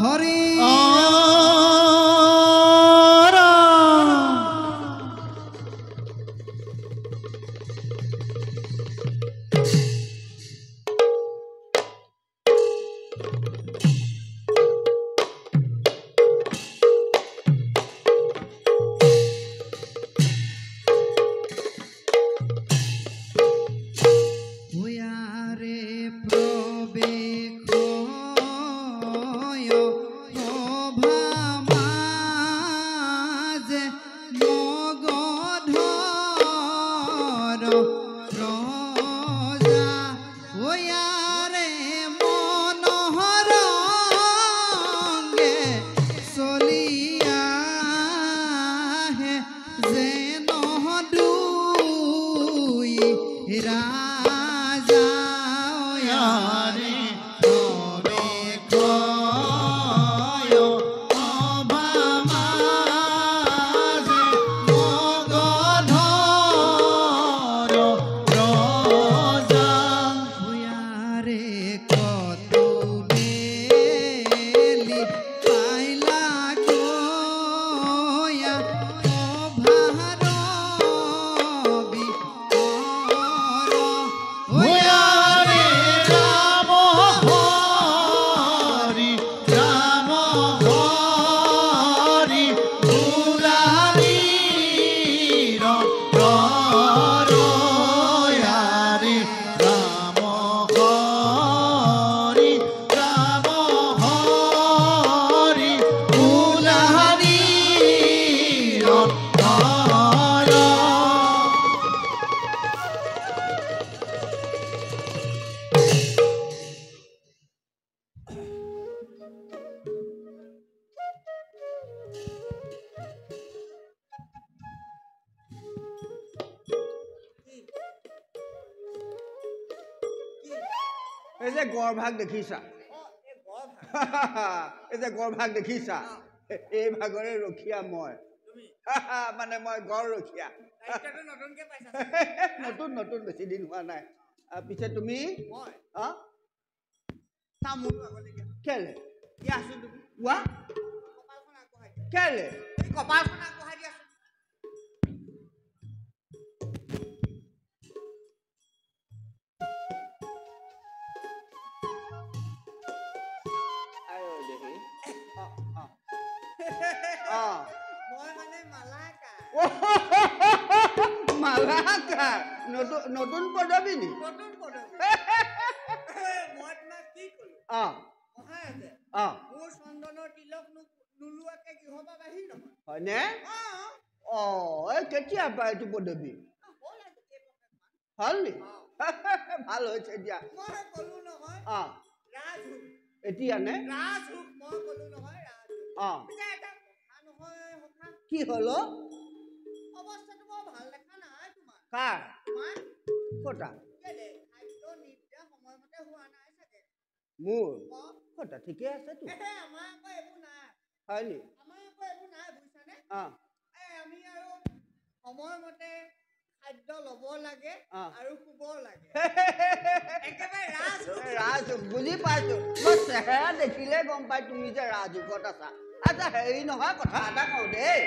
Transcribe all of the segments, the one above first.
হৰি এই যে গড় ভাগ দেখিছা এই যে গড় ভাগ দেখিছা এই ভাগৰে ৰখিয়া মই মানে মই গড় ৰখিয়া নতুন নতুন বেছি দিন হোৱা নাই পিছে তুমি কেলে কেলে কপালখন আগবঢ়াই দিয়া মালাকাৰ নতুন পদবী নি নতুন পদবী মই তোমাক কি কলো মহাৰাজে মোৰ চন্দনৰ তিলক নোলোৱাকে গৃহপা বাহিৰ নহয় হয়নে কেতিয়া পায় এইটো পদবী হ'ল নি ভাল হৈছে দিয়া মই কলো নহয় ৰাজহুক এতিয়া নে ৰাজহুক মই কলো নহয় ৰাজহুক এটা কথা নহয় সখা কি হলো অৱস্থাটো বৰ ভাল দেখা নাই তোমাৰ কাৰ তোমাৰ কটা কেলে খাদ্য নিদ্ৰা সময়মতে হোৱা নাই চাগে মোৰ কটা ঠিকে আছে তো আমাৰ আকৌ এইবোৰ নাই হয় নি আমাৰ আকৌ এইবোৰ নাই বুজিছানে আমি আৰু সময়মতে খাদ্য ল'ব লাগে আৰু শুব লাগে একেবাৰে ৰাজহুক বুজি পাইছো মই চেহেৰা দেখিলে গম পাই তুমি যে ৰাজহুকত আছা আচ্ছা হেৰি নহয় কথা এটা কওঁ দেই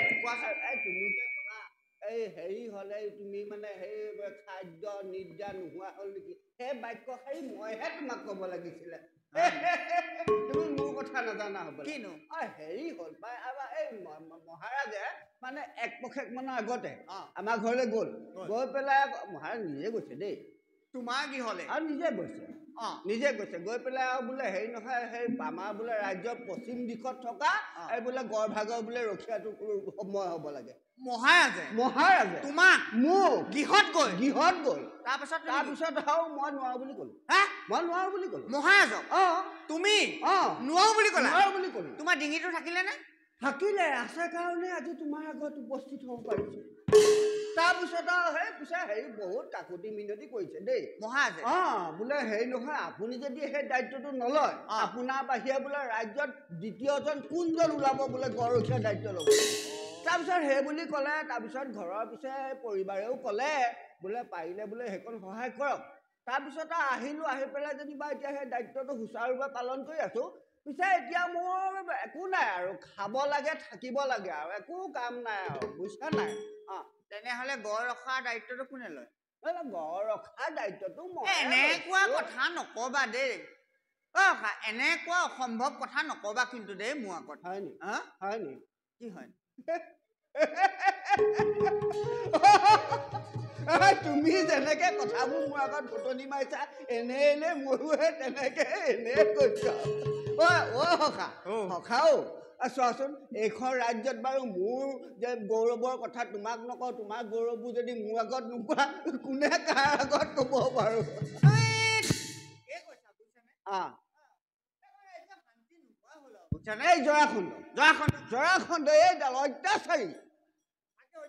তুমি যে ক'লা এই হেৰি হ'লে তুমি মানে সেই খাদ্য নিদ্ৰা নোহোৱা হ'ল নেকি সেই বাক্য শাৰী মইহে তোমাক ক'ব লাগিছিলে তুমি মোৰ কথা নাজানা হ'ব কিনো হেৰি হ'ল পাই এই মহাৰাজে মানে এক পষেক মানৰ আগতে আমাৰ ঘৰলৈ গ'ল গৈ পেলাই মহাৰাজ নিজে গৈছে দেই তোমাৰ কি হ'লে আৰু নিজে গৈছে গৈ পেলাই আৰু বোলে হেৰি নহয় সেই আমাৰ বোলে ৰাজ্যৰ পশ্চিম দিশত থকা এই বোলে গড় ভাগৰ বোলে ৰখীয়াটো সময় হ'ব লাগে মহাৰাজে তোমাক মোক গৃহত গ'ল তাৰপিছত আৰু মই নোৱাৰো বুলি ক'লো মহাৰাজক তুমি নোৱাৰো বুলি ক'লা তোমাৰ ডিঙিটো থাকিলে আছে কাৰণে আজি তোমাৰ আগত উপস্থিত হ'ব পাৰিছো তাৰপিছত হেৰি বহুত কাকুতি মিনতি কৰিছে দেই মহাৰাজে বোলে হেৰি নহয় আপুনি যদি সেই দায়িত্বটো নলয় আপোনাৰ বাহিৰে বোলে ৰাজ্যত দ্বিতীয়জন কোনজন ওলাব বোলে গড়ৰখীয়া দায়িত্ব ল'ব তাৰপিছত সেই বুলি ক'লে তাৰপিছত ঘৰৰ পিছে পৰিবাৰেও ক'লে বোলে পাৰিলে বোলে সেইকণ সহায় কৰক তাৰপিছত আহিলো আহি পেলাই যেনিবা এতিয়া সেই দায়িত্বটো সুচাৰুৰূপে পালন কৰি আছো পিছে এতিয়া মোৰ একো নাই আৰু খাব লাগে থাকিব লাগে আৰু একো কাম নাই আৰু বুজিছা নাই তেনেহলে গড় ৰখাৰ দায়িত্বটো কোনে লয় গড় ৰখাৰ দায়িত্বটো মই এনেকুৱা কথা নকবা দেই এনেকুৱা অসম্ভৱ কথা নকবা কিন্তু দেই মোৰ আগত হয় নি হয় নি কি হয় তুমি যেনেকে কথাবোৰ মোৰ আগত ফুটনি মাৰিছা এনে এনে ময়ো তেনেকে এনে কৈছা সখাও চোৱাচোন এইখন ৰাজ্যত বাৰু মোৰ যে গৌৰৱৰ কথা তোমাক নকওঁ তোমাৰ গৌৰৱবোৰ যদি মোৰ আগত নোকোৱা কোনে কাৰ আগত ক'ব বাৰু জয়াখণ্ড এইডাল অত্যাচাৰী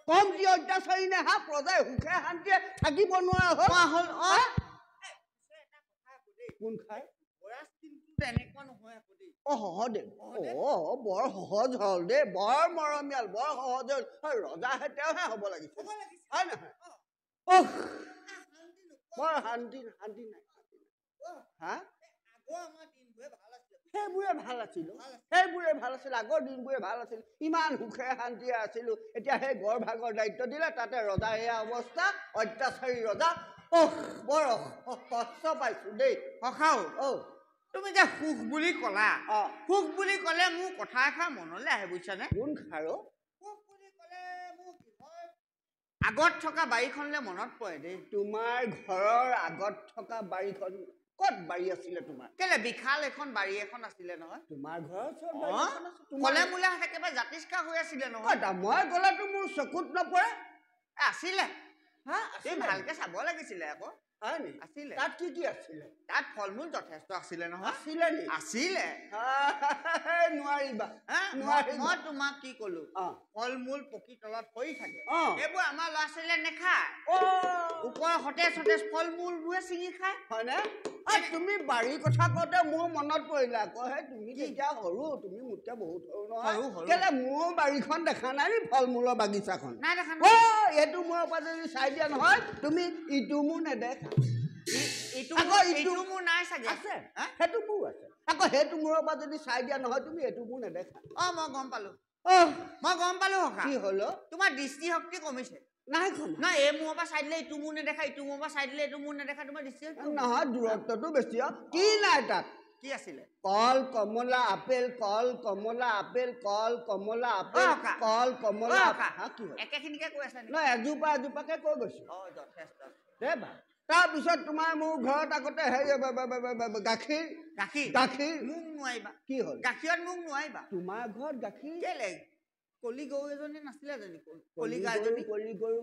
কম কি অত্যাচাৰী নে হা প্ৰজাই সুখে শান্তিয়ে থাকিব নোৱাৰা হ'ল কোন খাই বৰ সহজ হল দেই বৰ মৰমীয়াল বৰ সহজ হল ৰজাহে তেওঁহে হ'ব লাগিছিল হয় নহয় বৰ শান্তি শান্তি নাই হা সেইবোৰে ভাল আছিল আগৰ দিনবোৰে ভাল আছিল ইমান সুখে শান্তিয়ে আছিলো এতিয়া সেই গড় ভাগৰ দায়িত্ব দিলে তাতে ৰজা এয়া অৱস্থা অত্যাচাৰী ৰজা বৰ কষ্ট পাইছো দেই সখাও তুমি যে সুখ বুলি কলা সুখ বুলি কলে মোৰ কথা এষাৰ মনলৈ আহে বুজিছানে কোন খাৰো সুখ বুলি কলে মোৰ আগত থকা বাৰীখনলে মনত পৰে দেই তোমাৰ ঘৰৰ আগত থকা বাৰীখন ক'ত বাৰী আছিলে তোমাৰ কেলে বিশাল এখন বাৰী এখন আছিলে নহয় তোমাৰ ঘৰৰ কলে মোলে একেবাৰে জাতিষ্কাৰ হৈ আছিলে নহয় মই গ'লেতো মোৰ চকুত নপৰে আছিলে ভালকে চাব লাগিছিলে আকৌ আছিলে তাত কি আছিলে তাত ফল মূল যথেষ্ট আছিলে নহয় আছিলে নোৱাৰিবা মই তোমাক কি কলো ফল মূল পকি তলত পৰি থাকে এইবোৰ আমাৰ ল'ৰা ছোৱালীয়ে নেখায় ওপৰৰ সতেজ সতেজ ফল মূলবোৰে ছিঙি খায় হয়নে তুমি বাৰীৰ কথা কওঁতে মোৰ মনত পৰিলে আকৌ তুমি এতিয়া সৰু তুমি মোতকে বহুত সৰু নহয় কেলে মোৰ বাৰীখন দেখা নাই নি ফল মূলৰ বাগিচাখন নাই দেখা এইটো মূৰৰ পৰা যদি চাই দিয়া নহয় তুমি ইটো মোৰ নেদেখা ইটো মোৰ নাই চাগে আছে সেইটো মোৰ আছে আকৌ সেইটো মূৰৰ পৰা যদি চাই দিয়া নহয় তুমি এইটো মোৰ নেদেখা মই গম পালো কি হলো তোমাৰ দৃষ্টিশক্তি কমিছে নাই এই মূৰৰ পৰা চাই দিলে ইটো মোৰ নেদেখা ইটো মূৰৰ পৰা চাই দিলে এইটো মোৰ নেদেখা তোমাৰ দৃষ্টিশক্তি নহয় দূৰত্বটো বেছি কি নাই তাত কি আছিলে কল কমলা আপেল কল কমলা আপেল কল কমলা আপেল কল কমলা কি একেখিনিকে কৈ আছে নহয় এজোপাকে কৈ গৈছো যথেষ্ট তাৰপিছত তোমাৰ মোৰ ঘৰত আগতে গাখীৰ মোক নোৱাৰিবা কি হ'ল গাখীৰত মোক নোৱাৰিবা তোমাৰ ঘৰত গাখীৰ কেলে কলি গৰু এজনী নাছিলে জানি কলি গৰু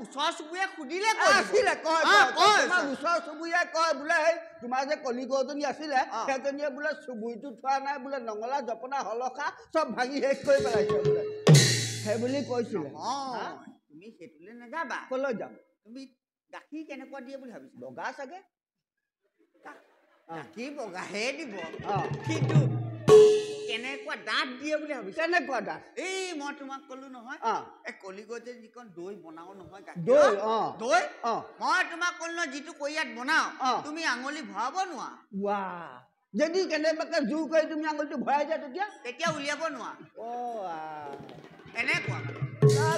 ওচৰ চুবুৰীয়া সুধিলে ওচৰ চুবুৰীয়াই কয় বোলে তোমাৰ যে কলি গৰুজনী আছিলে সেইজনীয়ে বোলে চুবুৰীটো থোৱা নাই বোলে নঙলা জপনা হলকা চব ভাঙি শেষ কৰি পেলাইছে বোলে সেই বুলি কৈছিলে তুমি সেইটোলে নাযাবা কলৈ যাম তুমি গাখীৰ কেনেকুৱা দিয়ে বুলি ভাবিছা বগা চাগে গাখীৰ বগাহে দিব কিন্তু কেনেকুৱা দাঁত দিয়ে বুলি ভাবিছা কেনেকুৱা দাঁত মই তোমাক কলো নহয় এই কলিগড় যে যিখন দৈ বনাও নহয় দৈ মই তোমাক কলো নহয় যিটো কৈয়াত বনাও তুমি আঙুলি ভৰাব নোৱাৰা যদি কেনেবাকে জোৰ কৰি তুমি আঙুলিটো ভৰাই দিয়া তেতিয়া উলিয়াব নোৱাৰা এনেকুৱা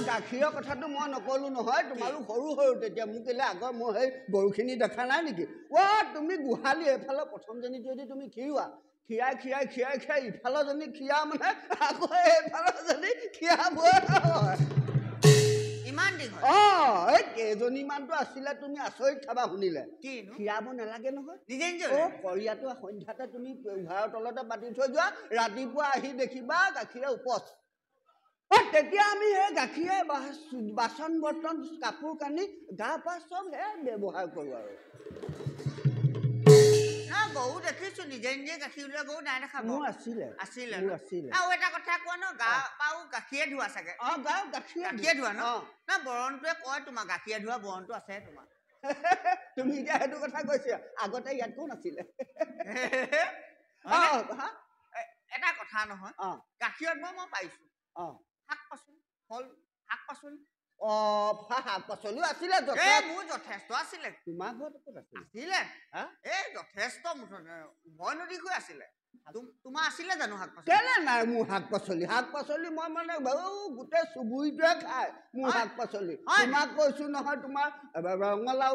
গাখীৰৰ কথাটো মই নকলো নহয় তোমালোক সৰু তেতিয়া মোক কেলে আগৰ মই সেই গৰুখিনি দেখা নাই নেকি তুমি গোহালি এইফালৰ প্ৰথমজনী যদি তুমি খীৰাই ইফালৰজনী খীৰা মানে আকৌ এইফালৰজনী খীৰাব ইমান দীঘল এই কেইজনীমানতো আছিলে তুমি আচৰিত খাবা শুনিলে খীৰাব নালাগে নহয় নিজে কৰিয়াটো সন্ধ্যাতে তুমি উঘাৰৰ তলতে পাতি থৈ যোৱা ৰাতিপুৱা আহি দেখিবা গাখীৰে উপচ তেতিয়া আমি সেই গাখীৰে বাচন বৰ্তন কাপোৰ কানি গা পা চব ব্যৱহাৰ কৰো আৰু গৰু দেখিছো নিজে গাখীৰ ওলোৱা গৰু নাই দেখা মোৰ আছিলে আৰু এটা কথা কোৱা ন গা পাও গাখীৰে ধোৱা চাগে গাখীৰে ধোৱা ন বৰণটোৱে কয় তোমাৰ গাখীৰে ধোৱা বৰণটো আছে তোমাৰ তুমি এতিয়া সেইটো কথা কৈছা আগতে ইয়াত কোন আছিলে এটা কথা নহয় গাখীৰত মই পাইছো শাক পাচলি শাক পাচলিও আছিলে মোৰ যথেষ্ট আছিলে তোমাৰ ঘৰত ক'ত আছিল আছিলে যথেষ্ট মই নদী গৈ আছিলে তোমাৰ আছিলে জানো শাক পাচলি কেলে নাই মোৰ শাক পাচলি মই মানে গোটেই চুবুৰীটোৱে খায় মোৰ শাক পাচলি তোমাক কৈছো নহয় তোমাৰ ৰঙালাও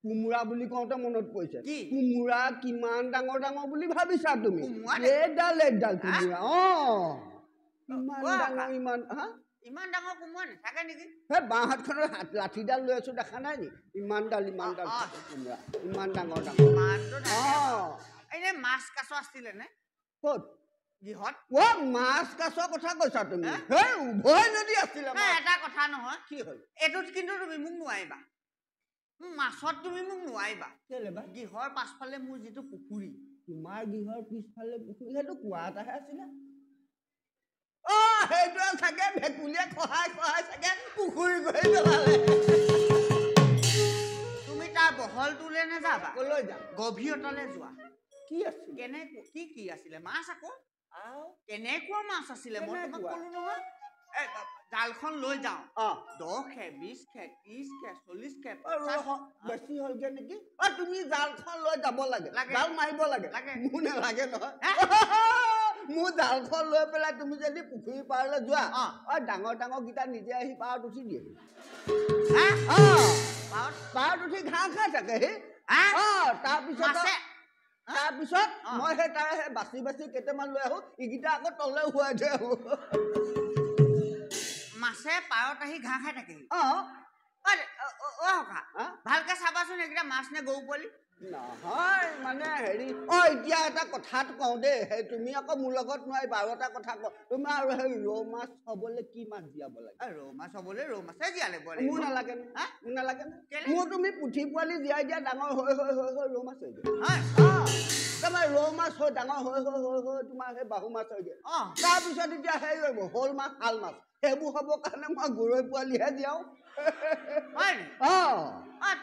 কোমোৰা বুলি কওঁতে মনত পৰিছে কোমোৰা কিমান ডাঙৰ ডাঙৰ বুলি ভাবিছা তুমি এইডাল কোমোৰা ইমান ডাঙৰ কোমোৰা নাথাকে নেকি সেই বাঁহতখনৰ লাঠিডাল লৈ আছো দেখা নাই নি ইমান ডাল কোমোৰা ইমান ডাঙৰ এনে মাছ কাছ আছিলে নে ক'ত গৃহত মাছ কাছৰ কথা কৈছা তুমি উভয় নদী আছিলে এটা কথা নহয় কি হ'ল এইটোত কিন্তু তুমি মোক নোৱাৰিবা মাছত তুমি মোক নোৱাৰিবা গৃহৰ পাছফালে মোৰ যিটো পুখুৰী তোমাৰ গৃহৰ পিছফালে পুখুৰী সেইটো কুঁৱা এটাহে আছিলে সেইটো চাগে ভেকুলীয়ে খহাই চাগে পুখুৰী গৈ পেলালে তুমি তাৰ বহলটোলৈ নাযাবা কলৈ যাম গভীৰতালৈ যোৱা কি আছিল কি আছিলে মাছ আকৌ কেনেকুৱা মাছ আছিলে মই তোমাক ক'লো নহয় জালখন লৈ যাওঁ 10 খে 20 খে 30 খে 40 খে বেছি হলগে নেকি তুমি জালখন লৈ যাব লাগে জাল মাৰিব লাগে মোৰ নালাগে নহয় মোৰ জালখন লৈ পেলাই তুমি যদি পুখুৰী পাৰলৈ যোৱা ডাঙৰ ডাঙৰ গীতা নিজে আহি পাৰত উঠি দিয়ে পাৰত উঠি ঘাঁহ খাই থাকে তাৰপিছত মই সেই তাৰ বাচি কেইটামান লৈ আহো ইগিটা আকৌ তললৈ শুৱাই থৈ আহো মাছে পাৰত আহি ঘাঁহ খাই থাকে ভালকে চাবাচোন এইকেইটা মাছ নে গৰু পোৱালি নহয় মানে হেৰি এতিয়া এটা কথাত কওঁ দেই সেই তুমি আকৌ মোৰ লগত নোৱাৰিবা আৰু এটা কথা কওঁ তুমি আৰু সেই ৰৌ মাছ হবলৈ কি মাছ জীয়াব লাগে ৰৌ মাছ হবলৈ ৰৌ মাছে জীয়ালে মোৰ নালাগে মোৰ তুমি পুঠি পোৱালি জীয়াই দিয়া ডাঙৰ হৈ ৰৌ মাছ হৈ দিয়ে তোমাৰ ৰৌ মাছ হৈ ডাঙৰ হৈ তোমাৰ সেই বাহু মাছ হৈ দিয়ে তাৰপিছত এতিয়া সেই শ'ল মাছ শাল মাছ সেইবোৰ হ'বৰ কাৰণে মই গৰৈ পোৱালিহে জীয়াও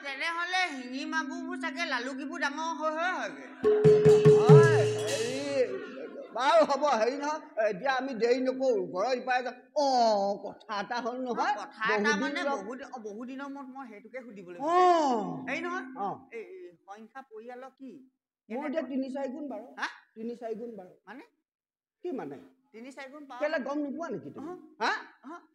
তেনেহলে শিঙি মাগুৰবোৰ চাগে লালুকিবোৰ ডাঙৰ হয়গে বাৰু হ'ব হেৰি নহয় এতিয়া আমি দেৰি নকৰো ঘৰৰ ইপাৰে কথা এটা হ'ল নহয় কথা এটা মানে বহু দিনৰ মূৰত মই সেইটোকে সুধিবলৈ হেৰি নহয় এই সংখ্যা পৰিয়ালৰ কি মোৰ এতিয়া 3-4 গুণ বাৰু 3-4 গুণ বাৰু মানে কি মানে 3-4 গুণ কেলে গম নোপোৱা নেকি তুমি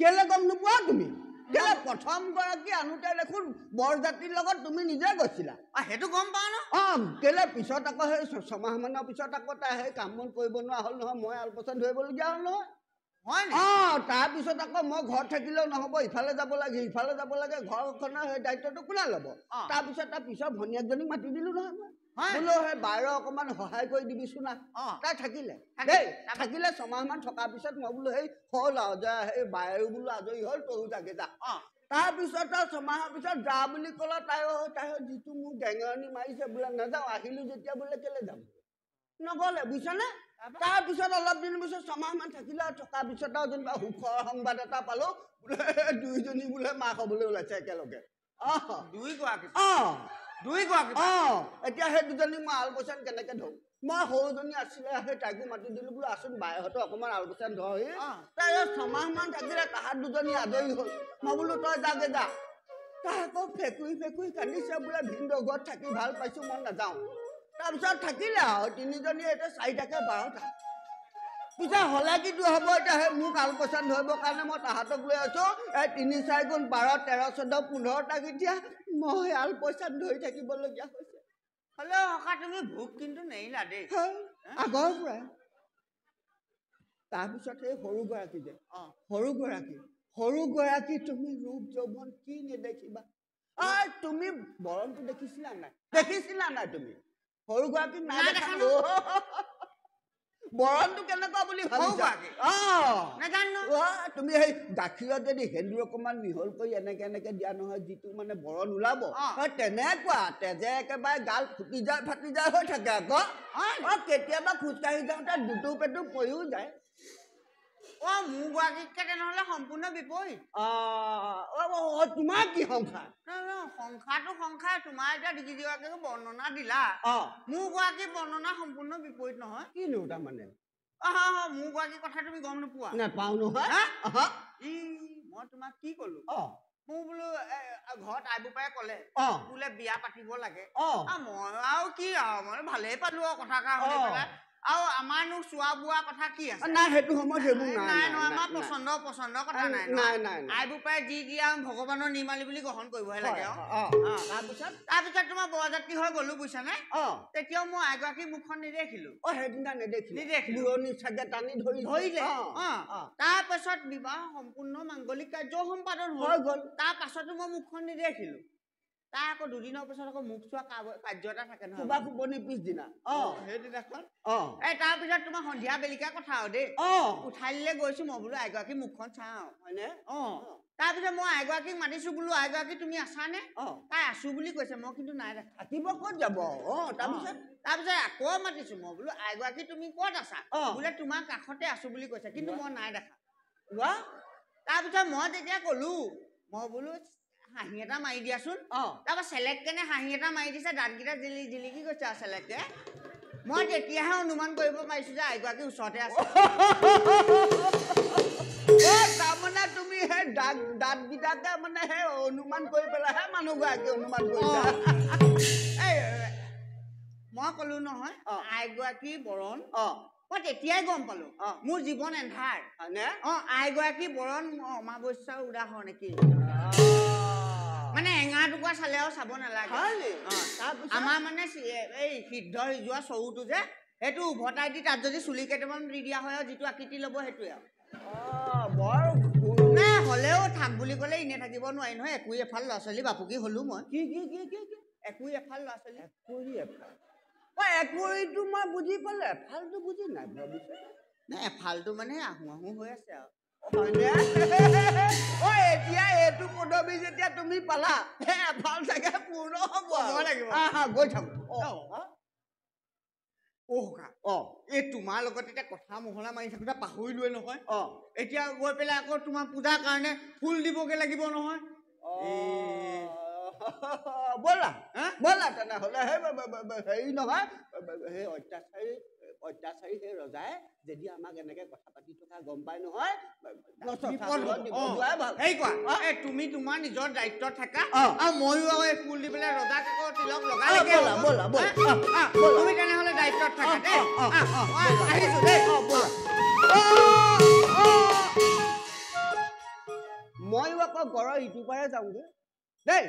কেলে গম নোপোৱা তুমি কেলে প্ৰথম গৰাকী আনোতে দেখোন বৰজাতিৰ লগত তুমি নিজে গৈছিলা সেইটো গম পাও ন কেলে পিছত আকৌ সেই 6 মাহ মানৰ পিছত আকৌ তাই সেই কাম বন কৰিব নোৱাৰা হ'ল নহয় মই আলপৈচান ধৰিবলগীয়া হ'ল নহয় তাৰপিছত আকৌ মই ঘৰত থাকিলেও নহ'ব ইফালে যাব লাগে ঘৰখনৰ সেই দায়িত্বটো কোনে ল'ব তাৰপিছত তাৰ পিছত ভনীয়েকজনীক মাতি দিলো নহয় বোলো সেই বাৰ অকমান সহায় কৰি দিবিচোন না তাই থাকিলে 6 মাহ মান থকাৰ পিছত মই বোলো সেই হ'ল আৰু যে সেই বায়েৰো বোলো আজৰি হ'ল তয়ো যাগে যা তাৰপিছত 6 মাহৰ পিছত যা বুলি ক'লে তাই যিটো মোক গেঙেৰণি মাৰিছে বোলে নাযাওঁ আহিলো যেতিয়া বোলে কেলে যাম নগ'লে বুজিছানে তাৰপিছত অলপ দিন পিছত 6 মাহ মান থাকিলে আৰু থকাৰ পিছত আৰু যেনিবা সুখৰ সংবাদ এটা পালো বোলে দুইজনী বোলে মাক হ'বলৈ ওলাইছে একেলগে এতিয়া সেই দুজনী মই আলপৈচান কেনেকে ধৰো মই সৰুজনী আছিলে সেই তাইকো মাতি দিলো বোলো আচোন বায়েহঁতো অকমান আলপৈচান ধৰহি তাই 6 মাহ মান থাকিলে তাহাত দুজনী আজৰি হ'ল মই বোলো তই যাগে যা তাই আকৌ ফেকুৰি কান্দিছে বোলে ভিনদেউ ঘৰত থাকি ভাল পাইছো মই নাযাওঁ তাৰপিছত থাকিলে আৰু 3জনী এতিয়া 4টাকে 12টা পিছে হ'লে কিটো হ'ব এতিয়া সেই মোক আলপৈচান ধৰিবৰ কাৰণে মই তাহাঁতক লৈ আছো 3-4 গুণ 12 13 14 15টা এতিয়া মই আলপৈচান ধৰি থাকিবলগীয়া হৈছে হ'লেও তুমি ভোক কিন্তু নেৰিলা দেই আগৰ পৰাই তাৰপিছত সেই সৰু গৰাকী তুমি ৰূপ যৌৱন কি নেদেখিবা তুমি বৰণটো দেখিছিলা নাই তুমি সৰু গৰাকী নাই দেখা বৰণটো কেনেকুৱা বুলি ভাবিছা তুমি সেই গাখীৰত যদি সেন্দুৰ অকমান মিহল কৰি এনেকে দিয়া নহয় যিটো মানে বৰণ ওলাব তেনেকুৱা তেজে একেবাৰে গাল ফাটি যায় হৈ থাকে আকৌ কেতিয়াবা খোজকাঢ়ি যাওঁতে দুটু পেটু পৰিও যায় মোৰ গৰাকীতকে তেনেহলে সম্পূৰ্ণ বিপৰীত তোমাৰ কি সংসাৰ সংসাৰ তোমাৰ এতিয়া ডিগিগৰাকীকো বৰ্ণনা দিলা মোৰ গৰাকী বৰ্ণনা সম্পূৰ্ণ বিপৰীত নহয় কিনো তাৰমানে মোৰ গৰাকীৰ কথা তুমি গম নোপোৱা নাপাওঁ নহয় মই তোমাক কি কলো অ মোৰ বোলো ঘৰত আইবু পাই ক'লে অ বোলে বিয়া পাতিব লাগে অ মই আৰু কি আৰু মই ভালেই পালো আৰু কথা শুনি পেলাই আৰু আমাৰনো চোৱা বোৱা কথা কি আছে নাই সেইটো সময়ত সেইবোৰ নাই নহয় আমাৰ পচন্দৰ কথা নাই নাই আইবু পাই যি দিয়া ভগৱানৰ নিৰ্মালি বুলি গ্ৰহণ কৰিবহে লাগে তাৰপিছত তোমাৰ বৰযাত্ৰী হৈ গলো বুজিছানে তেতিয়াও মই এগৰাকী মুখখন নেদেখিলো সেইদিনা নেদেখিলো চাগে টানি ধৰিলে তাৰপাছত বিবাহ সম্পূৰ্ণ মাংগলিক কাৰ্য সম্পাদন হৈ গ'ল তাৰ পাছতো মই মুখখন নেদেখিলো তাৰ আকৌ দুদিনৰ পিছত আকৌ মুখ চোৱা কাৰ্য এটা থাকে নহয় পিছদিনা সেইদিনাখন তাৰপিছত তোমাৰ সন্ধিয়া বেলিকা কথা আৰু দেই উঠাই দিলে গৈছো মই বোলো এগৰাকী মুখখন চাওঁ হয়নে তাৰপিছত মই এগৰাকীক মাতিছো বোলো এগৰাকী তুমি আছানে তাই আছো বুলি কৈছে মই কিন্তু নাই দেখা থাকিব ক'ত যাব তাৰপিছত আকৌ মাতিছো মই বোলো এগৰাকী তুমি ক'ত আছা বোলে তোমাৰ কাষতে আছো বুলি কৈছে কিন্তু মই নাই দেখা তাৰপিছত মই তেতিয়া কলো মই বোলো হাঁহি এটা মাৰি দিয়াচোন তাৰপৰা চেলেক কেনে হাঁহি এটা মাৰি দিছে দাঁতকেইটা জিলিকি গৈছে আৰু চেলেকে মই তেতিয়াহে অনুমান কৰিব পাৰিছো যে এগৰাকী ওচৰতে আছে তাৰমানে তুমি সেই দাঁতকেইটাকে মানে সেই অনুমান কৰি পেলাইহে মানুহগৰাকী অনুমান কৰিছা মই কলো নহয় আইগৰাকী বৰণ মই তেতিয়াই গম পালো মোৰ জীৱন এন্ধাৰ আইগৰাকী বৰণ অমাৱস্যাৰ উদাহৰণ নেকি মানে এঙা টুকুৰা চালেও চাব নালাগে আমাৰ মানে এই সিদ্ধ সিজোৱা চৰুটো যে সেইটো উভতাই দি তাত যদি চুলি কেইটামান দি দিয়া হয় আৰু যিটো আকৃতি ল'ব সেইটোৱে আৰু নাই হলেও থাক বুলি ক'লে এনে থাকিব নোৱাৰি নহয় একোই এফাল ল'ৰা ছোৱালী বাপুকি হলো মই একোই এফাল ল'ৰা ছোৱালী একোৰিটো মই বুজি পালো এফালটো বুজি নাই এফালটো মানে আহো হৈ আছে আৰু এতিয়া এইটো পদবী যেতিয়া তুমি পালা এফাল চাগে পূৰ্ণ হ'ব লাগিব গৈ থাকো এই তোমাৰ লগত এতিয়া কথা মহলা মাৰি থাকোতে পাহৰিলোৱে নহয় এতিয়া গৈ পেলাই আকৌ তোমাৰ পূজাৰ কাৰণে ফুল দিবগে লাগিব নহয় ব'লা তেনেহ'লে হেৰি নহয় সেই অত্যাচাৰী সেই ৰজাই যদি আমাক এনেকে কথা পাতি থকা গম পাই নহয় তুমি তোমাৰ নিজৰ দায়িত্বত থাকা আৰু ময়ো আকৌ এই ফুল দি পেলাই ৰজাক আকৌ তিলক লগাই তুমি তেনেহ'লে দায়িত্বত থাকা দেই আহিছো দেই ময়ো আকৌ ঘৰৰ ইটো পাৰে যাওঁগে দেই